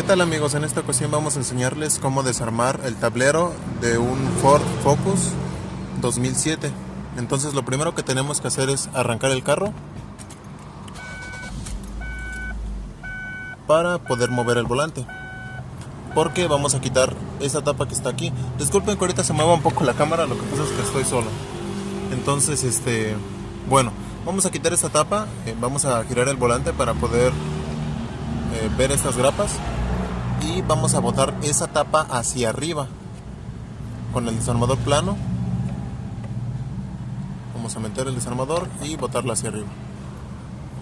¿Qué tal amigos? En esta ocasión vamos a enseñarles cómo desarmar el tablero de un Ford Focus 2007. Entonces lo primero que tenemos que hacer es arrancar el carro para poder mover el volante, porque vamos a quitar esta tapa que está aquí. Disculpen que ahorita se mueva un poco la cámara, lo que pasa es que estoy solo. Entonces bueno, vamos a quitar esta tapa, vamos a girar el volante para poder ver estas grapas. Y vamos a botar esa tapa hacia arriba con el desarmador plano. Vamos a meter el desarmador y botarlo hacia arriba.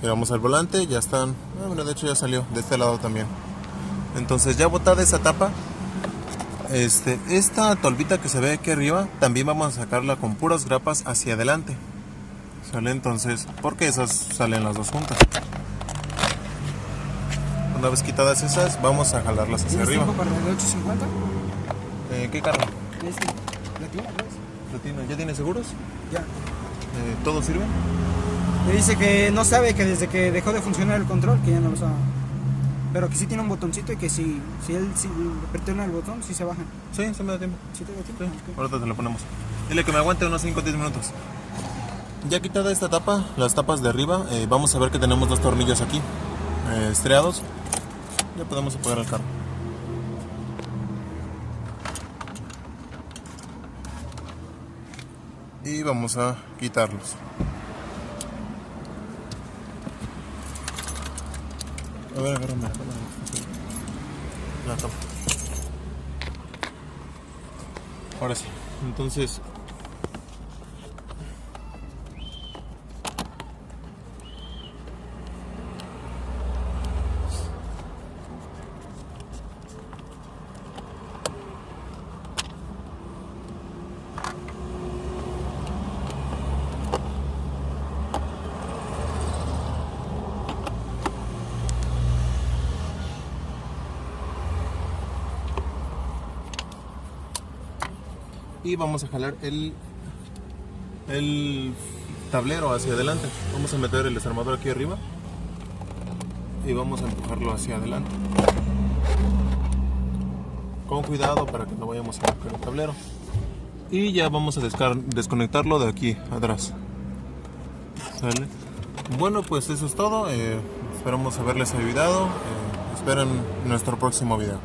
Giramos el volante, ya están. Bueno, de hecho ya salió de este lado también. Entonces ya botada esa tapa, esta tolvita que se ve aquí arriba también vamos a sacarla con puras grapas hacia adelante. ¿Sale? Entonces, porque esas salen las dos juntas. Una vez quitadas esas, vamos a jalarlas hacia arriba. ¿Tienes tiempo para el 850? ¿Qué carro? Platino, ¿ves? Platino. ¿Ya tiene seguros? Ya. ¿Todo sirve? Me dice que no sabe, que desde que dejó de funcionar el control, que ya no lo sabe. Pero que sí tiene un botoncito y que si él presiona el botón, sí se bajan. Sí, se me da tiempo. ¿Sí te da tiempo? Sí, Okay. ahorita te lo ponemos. Dile que me aguante unos 5 o 10 minutos. Ya quitada esta tapa, las tapas de arriba, vamos a ver que tenemos dos tornillos aquí, estriados. Ya podemos apagar el carro. Y vamos a quitarlos. A ver, agárrame. La tapa. Ahora sí. Entonces, y vamos a jalar el tablero hacia adelante. Vamos a meter el desarmador aquí arriba y vamos a empujarlo hacia adelante con cuidado para que no vayamos a romper el tablero. Y ya vamos a desconectarlo de aquí atrás. ¿Sale? Bueno, pues eso es todo. Esperamos haberles ayudado. Esperen nuestro próximo video.